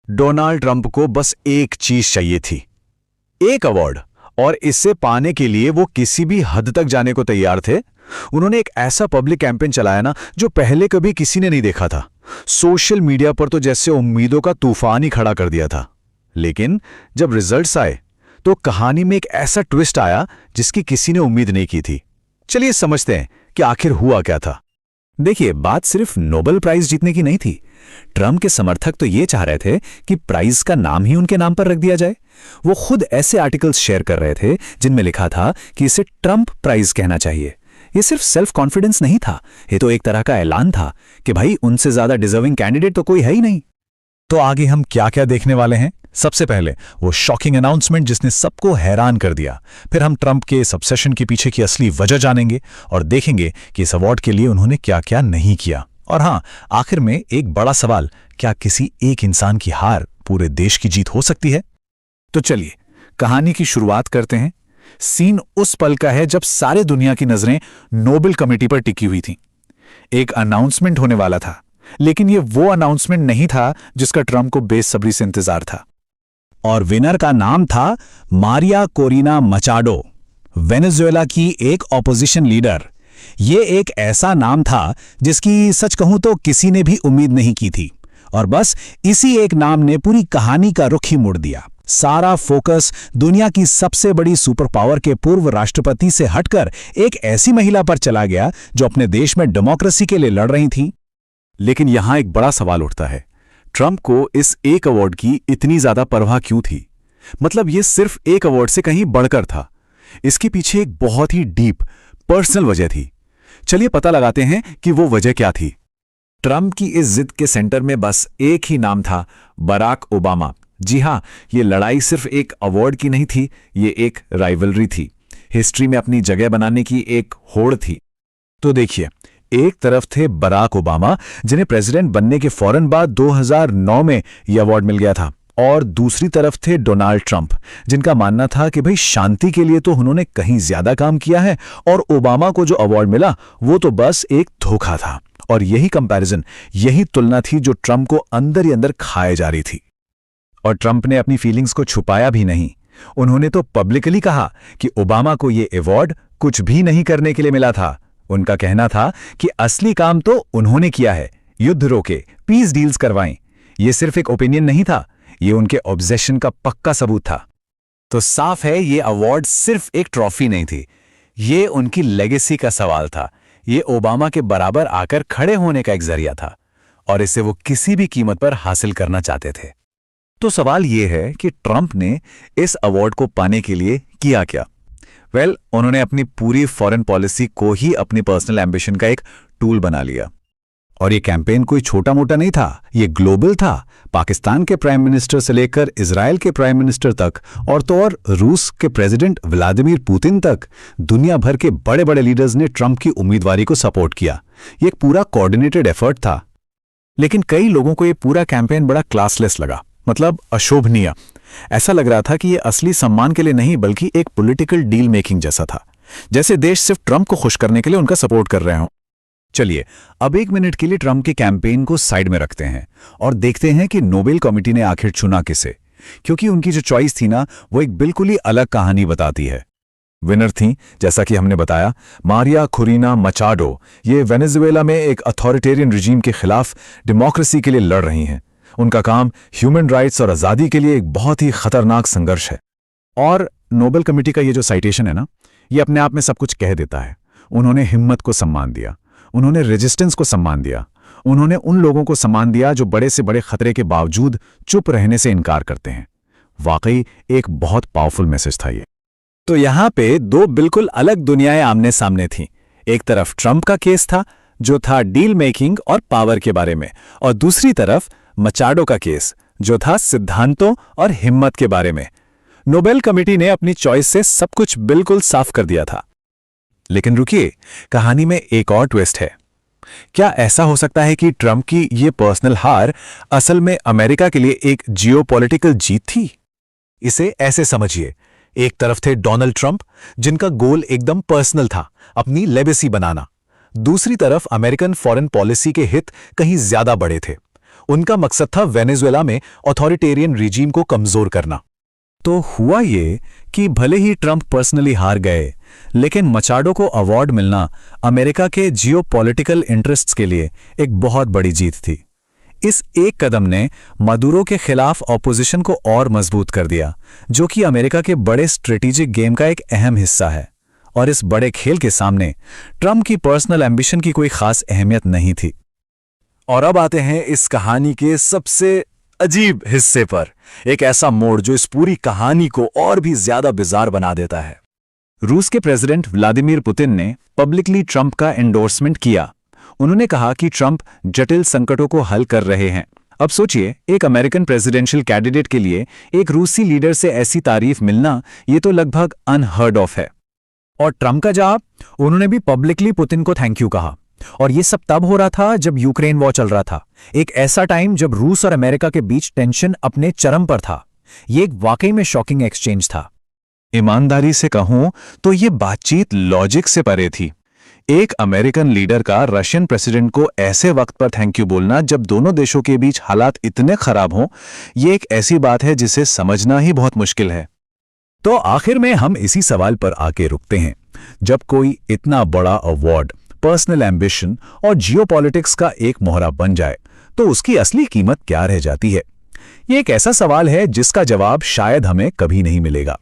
Donald Trump को बस एक चीज चाहिए थी, एक अवार्ड, और इससे पाने के लिए वो किसी भी हद तक जाने को तैयार थे। उन्होंने एक ऐसा पब्लिक कैंपेन चलाया ना जो पहले कभी किसी ने नहीं देखा था। सोशल मीडिया पर तो जैसे उम्मीदों का तूफान ही खड़ा कर दिया था। लेकिन जब रिजल्ट्स आए तो कहानी में एक ऐसा ट्विस्ट आया जिसकी किसी ने उम्मीद नहीं की थी। चलिए समझते हैं कि आखिर हुआ क्या था। देखिए, बात सिर्फ नोबेल प्राइज जीतने की नहीं थी। ट्रंप के समर्थक तो ये चाह रहे थे कि प्राइज का नाम ही उनके नाम पर रख दिया जाए। वो खुद ऐसे आर्टिकल्स शेयर कर रहे थे जिनमें लिखा था कि इसे ट्रंप प्राइज कहना चाहिए। ये सिर्फ सेल्फ कॉन्फिडेंस नहीं था, ये तो एक तरह का ऐलान था कि भाई उनसे ज्यादा डिजर्विंग कैंडिडेट तो कोई है ही नहीं। तो आगे हम क्या क्या देखने वाले हैं? सबसे पहले वो शॉकिंग अनाउंसमेंट जिसने सबको हैरान कर दिया। फिर हम ट्रंप के इस ऑब्सेशन के पीछे की असली वजह जानेंगे और देखेंगे कि इस अवार्ड के लिए उन्होंने क्या क्या नहीं किया। और हाँ, आखिर में एक बड़ा सवाल, क्या किसी एक इंसान की हार पूरे देश की जीत हो सकती है? तो चलिए कहानी की शुरुआत करते हैं। सीन उस पल का है जब सारे दुनिया की नजरें नोबेल कमेटी पर टिकी हुई थीं। एक अनाउंसमेंट होने वाला था, लेकिन यह वो अनाउंसमेंट नहीं था जिसका ट्रंप को बेसब्री से इंतजार था। और विनर का नाम था मारिया कोरिना मचाडो, वेनेजुएला की एक ऑपोजिशन लीडर। ये एक ऐसा नाम था जिसकी सच कहूं तो किसी ने भी उम्मीद नहीं की थी। और बस इसी एक नाम ने पूरी कहानी का रुख ही मोड़ दिया। सारा फोकस दुनिया की सबसे बड़ी सुपर पावर के पूर्व राष्ट्रपति से हटकर एक ऐसी महिला पर चला गया जो अपने देश में डेमोक्रेसी के लिए लड़ रही थी। लेकिन यहां एक बड़ा सवाल उठता है, ट्रंप को इस एक अवार्ड की इतनी ज्यादा परवाह क्यों थी? मतलब ये सिर्फ एक अवार्ड से कहीं बढ़कर था। इसके पीछे एक बहुत ही डीप पर्सनल वजह थी। चलिए पता लगाते हैं कि वो वजह क्या थी। ट्रंप की इस जिद के सेंटर में बस एक ही नाम था, बराक ओबामा। जी हां, ये लड़ाई सिर्फ एक अवार्ड की नहीं थी, ये एक राइवलरी थी, हिस्ट्री में अपनी जगह बनाने की एक होड़ थी। तो देखिए, एक तरफ थे बराक ओबामा जिन्हें प्रेसिडेंट बनने के फौरन बाद 2009 में यह अवार्ड मिल गया था, और दूसरी तरफ थे डोनाल्ड ट्रंप जिनका मानना था कि भाई शांति के लिए तो उन्होंने कहीं ज्यादा काम किया है और ओबामा को जो अवार्ड मिला वो तो बस एक धोखा था। और यही कंपैरिजन, यही तुलना थी जो ट्रंप को अंदर ही अंदर खाए जा रही थी। और ट्रंप ने अपनी फीलिंग्स को छुपाया भी नहीं। उन्होंने तो पब्लिकली कहा कि ओबामा को यह अवार्ड कुछ भी नहीं करने के लिए मिला था। उनका कहना था कि असली काम तो उन्होंने किया है, युद्ध रोके, पीस डील्स करवाएं। यह सिर्फ एक ओपिनियन नहीं था, यह उनके ऑब्सेशन का पक्का सबूत था। तो साफ है, यह अवार्ड सिर्फ एक ट्रॉफी नहीं थी, यह उनकी लेगेसी का सवाल था। यह ओबामा के बराबर आकर खड़े होने का एक जरिया था, और इसे वो किसी भी कीमत पर हासिल करना चाहते थे। तो सवाल यह है कि ट्रंप ने इस अवार्ड को पाने के लिए किया क्या? उन्होंने अपनी पूरी फॉरेन पॉलिसी को ही अपनी पर्सनल एम्बिशन का एक टूल बना लिया। और ये कैंपेन कोई छोटा मोटा नहीं था, ये ग्लोबल था। पाकिस्तान के प्राइम मिनिस्टर से लेकर इजराइल के प्राइम मिनिस्टर तक, और तो और रूस के प्रेसिडेंट व्लादिमीर पुतिन तक, दुनिया भर के बड़े बड़े लीडर्स ने ट्रंप की उम्मीदवारी को सपोर्ट किया। ये एक पूरा कोऑर्डिनेटेड एफर्ट था। लेकिन कई लोगों को ये पूरा कैंपेन बड़ा क्लासलेस लगा, मतलब अशोभनीय। ऐसा लग रहा था कि यह असली सम्मान के लिए नहीं बल्कि एक पॉलिटिकल डील मेकिंग जैसा था, जैसे देश सिर्फ ट्रंप को खुश करने के लिए उनका सपोर्ट कर रहे हों। चलिए अब एक मिनट के लिए ट्रंप के कैंपेन को साइड में रखते हैं और देखते हैं कि नोबेल कमेटी ने आखिर चुना किसे, क्योंकि उनकी जो चॉइस थी ना वो एक बिल्कुल ही अलग कहानी बताती है। विनर थी, जैसा कि हमने बताया, मारिया कोरिना मचाडो। ये वेनेजुएला में एक अथॉरिटेरियन रिजीम के खिलाफ डेमोक्रेसी के लिए लड़ रही हैं। उनका काम ह्यूमन राइट्स और आज़ादी के लिए एक बहुत ही खतरनाक संघर्ष है। और नोबेल कमेटी का ये जो साइटेशन है ना, ये अपने आप में सब कुछ कह देता है। उन्होंने हिम्मत को सम्मान दिया, उन्होंने रेजिस्टेंस को सम्मान दिया, उन्होंने उन लोगों को सम्मान दिया जो बड़े से बड़े खतरे के बावजूद चुप रहने से इनकार करते हैं। वाकई एक बहुत पावरफुल मैसेज था ये। तो यहां पे दो बिल्कुल अलग दुनियाएं आमने सामने थीं। एक तरफ ट्रंप का केस था जो था डील मेकिंग और पावर के बारे में, और दूसरी तरफ मचाडो का केस जो था सिद्धांतों और हिम्मत के बारे में। नोबेल कमेटी ने अपनी चॉइस से सब कुछ बिल्कुल साफ कर दिया था। लेकिन रुकिए, कहानी में एक और ट्विस्ट है। क्या ऐसा हो सकता है कि ट्रंप की ये पर्सनल हार असल में अमेरिका के लिए एक जियोपॉलिटिकल जीत थी? इसे ऐसे समझिए, एक तरफ थे डोनाल्ड ट्रंप जिनका गोल एकदम पर्सनल था, अपनी लेगेसी बनाना। दूसरी तरफ अमेरिकन फॉरेन पॉलिसी के हित कहीं ज्यादा बड़े थे। उनका मकसद था वेनेजुएला में ऑथोरिटेरियन रिजीम को कमजोर करना। तो हुआ ये कि भले ही ट्रंप पर्सनली हार गए, लेकिन मचाडो को अवार्ड मिलना अमेरिका के जियोपॉलिटिकल इंटरेस्ट्स के लिए एक बहुत बड़ी जीत थी। इस एक कदम ने मदुरो के खिलाफ ऑपोजिशन को और मजबूत कर दिया, जो कि अमेरिका के बड़े स्ट्रेटेजिक गेम का एक अहम हिस्सा है। और इस बड़े खेल के सामने ट्रंप की पर्सनल एम्बिशन की कोई खास अहमियत नहीं थी। और अब आते हैं इस कहानी के सबसे अजीब हिस्से पर, एक ऐसा मोड़ जो इस पूरी कहानी को और भी ज्यादा बिजार बना देता है। रूस के प्रेसिडेंट व्लादिमीर पुतिन ने पब्लिकली ट्रंप का एंडोर्समेंट किया। उन्होंने कहा कि ट्रंप जटिल संकटों को हल कर रहे हैं। अब सोचिए, एक अमेरिकन प्रेसिडेंशियल कैंडिडेट के लिए एक रूसी लीडर से ऐसी तारीफ मिलना, ये तो लगभग अनहर्ड ऑफ है। और ट्रंप का जवाब, उन्होंने भी पब्लिकली पुतिन को थैंक यू कहा। और ये सब तब हो रहा था जब यूक्रेन वॉर चल रहा था, एक ऐसा टाइम जब रूस और अमेरिका के बीच टेंशन अपने चरम पर था। ये एक वाकई में शॉकिंग एक्सचेंज था। ईमानदारी से कहूं तो ये बातचीत लॉजिक से परे थी। एक अमेरिकन लीडर का रशियन प्रेसिडेंट को ऐसे वक्त पर थैंक यू बोलना जब दोनों देशों के बीच हालात इतने खराब हों, ये एक ऐसी बात है जिसे समझना ही बहुत मुश्किल है। तो आखिर में हम इसी सवाल पर आके रुकते हैं, जब कोई इतना बड़ा अवार्ड पर्सनल एम्बिशन और जियोपॉलिटिक्स का एक मोहरा बन जाए, तो उसकी असली कीमत क्या रह जाती है? ये एक ऐसा सवाल है जिसका जवाब शायद हमें कभी नहीं मिलेगा।